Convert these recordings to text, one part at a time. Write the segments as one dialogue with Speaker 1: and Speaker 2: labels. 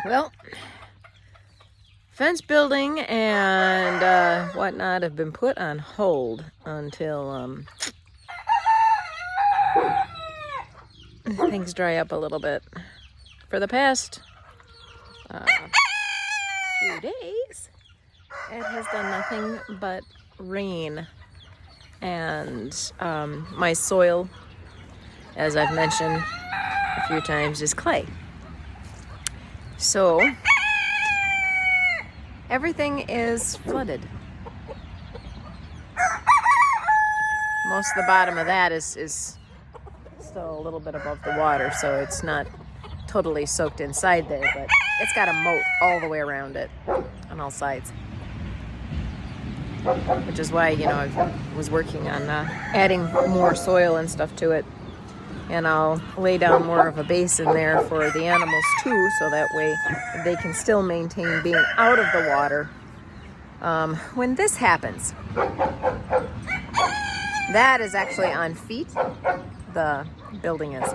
Speaker 1: Well, fence building and whatnot have been put on hold until things dry up a little bit. For the past few days, it has done nothing but rain. And my soil, as I've mentioned a few times, is clay. So everything is flooded. Most of the bottom of that is still a little bit above the water, so it's not totally soaked inside there, but it's got a moat all the way around it on all sides. Which is why, I was working on adding more soil and stuff to it. And I'll lay down more of a base in there for the animals too, so that way they can still maintain being out of the water. When this happens, that is actually on feet, the building is.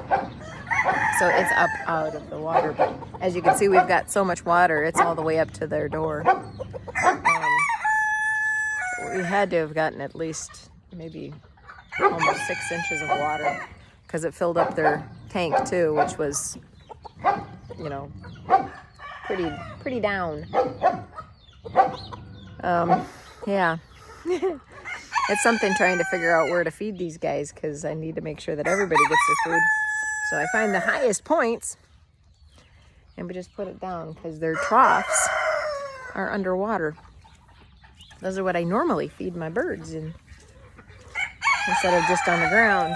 Speaker 1: So it's up out of the water. But as you can see, we've got so much water, it's all the way up to their door. We had to have gotten at least maybe almost 6 inches of water, because it filled up their tank too, which was, pretty down. Yeah. It's something trying to figure out where to feed these guys, because I need to make sure that everybody gets their food. So I find the highest points and we just put it down, because their troughs are underwater. Those are what I normally feed my birds in, instead of just on the ground.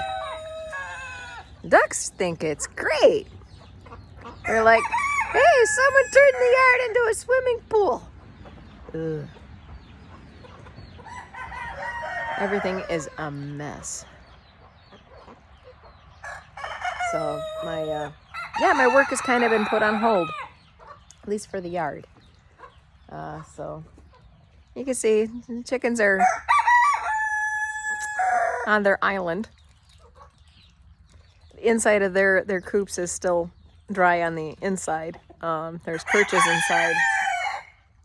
Speaker 1: Ducks think it's great. They're like, hey, someone turned the yard into a swimming pool. Ugh. Everything is a mess. So my work has kind of been put on hold, at least for the yard. So you can see the chickens are on their island. The inside of their coops is still dry on the inside. There's perches inside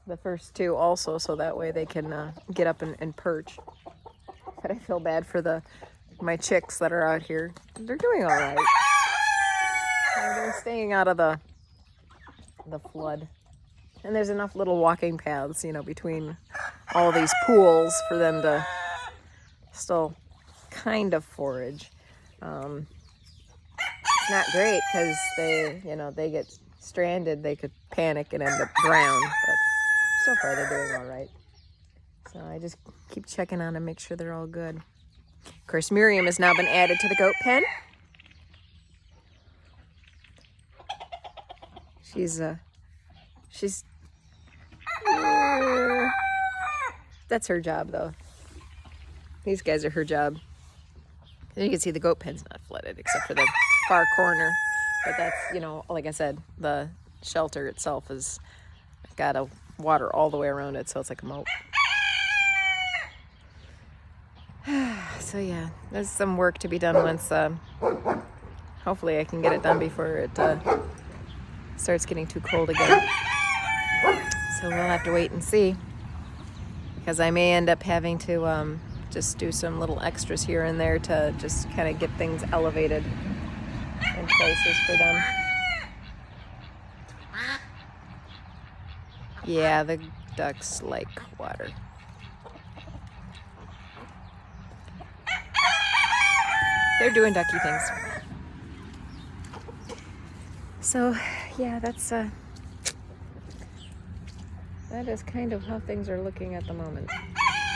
Speaker 1: the first two also, so that way they can get up and perch. But I feel bad for my chicks that are out here. They're doing all right. They're staying out of the flood. And there's enough little walking paths, between all these pools for them to still kind of forage. It's not great, because they get stranded. They could panic and end up drowned, but so far they're doing all right. So I just keep checking on them, make sure they're all good. Of course, Miriam has now been added to the goat pen. She's that's her job, though. These guys are her job. And you can see the goat pen's not flooded, except for the far corner. But that's, like I said, the shelter itself has got a water all the way around it, so it's like a moat. So yeah, there's some work to be done once, hopefully I can get it done before it starts getting too cold again. So we'll have to wait and see, because I may end up having to just do some little extras here and there to just kind of get things elevated in places for them. Yeah, the ducks like water. They're doing ducky things. So, yeah, that is kind of how things are looking at the moment.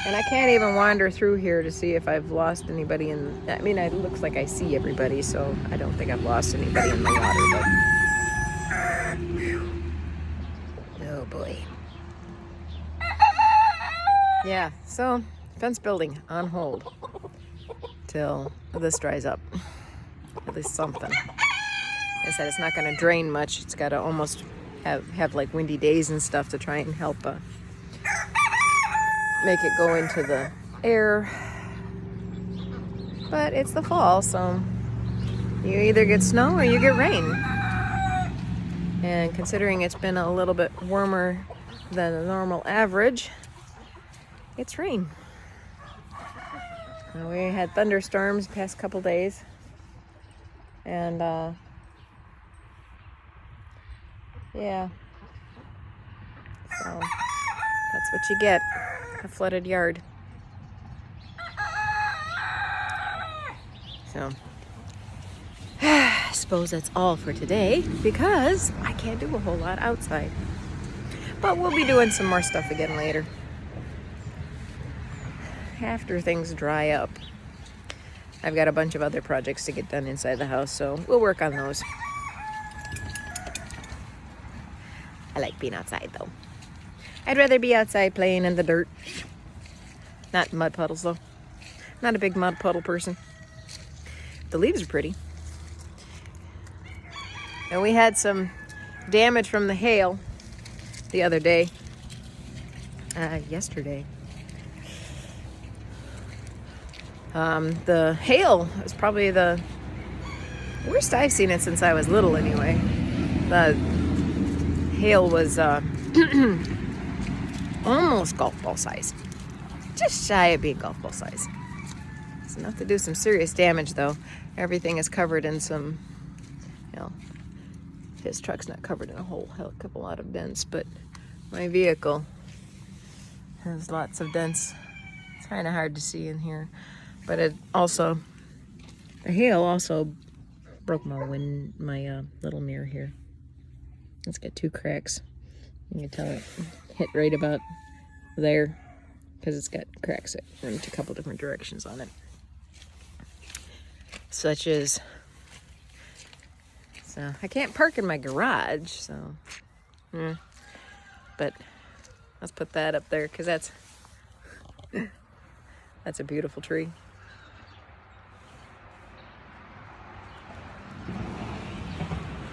Speaker 1: And I can't even wander through here to see if I've lost anybody it looks like I see everybody, so I don't think I've lost anybody in the water, but oh boy. Yeah, so fence building on hold till this dries up. At least something. Like I said, it's not going to drain much. It's got to almost have like windy days and stuff to try and help make it go into the air. But it's the fall, so you either get snow or you get rain. And considering it's been a little bit warmer than the normal average, it's rain. We had thunderstorms the past couple days. And yeah. So that's what you get, a flooded yard. So I suppose that's all for today because I can't do a whole lot outside. But we'll be doing some more stuff again later. After things dry up. I've got a bunch of other projects to get done inside the house, so we'll work on those. I like being outside though. I'd rather be outside playing in the dirt. Not mud puddles though. Not a big mud puddle person. The leaves are pretty. And we had some damage from the hail the other day. Yesterday. The hail was probably the worst I've seen it since I was little anyway. The hail was almost golf ball size. Just shy of being golf ball size. It's enough to do some serious damage though. Everything is covered in some, you know, his truck's not covered in a whole hell of a lot of dents, but my vehicle has lots of dents. It's kind of hard to see in here. But it also, the hail also broke my little mirror here. It's got 2 cracks. You can tell it hit right about there because it's got cracks in a couple different directions on it. Such as, so I can't park in my garage, so, but let's put that up there because that's a beautiful tree.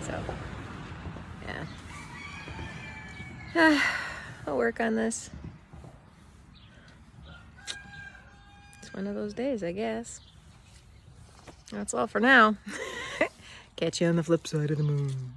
Speaker 1: So, yeah. I'll work on this. It's one of those days, I guess. That's all for now. Catch you on the flip side of the moon.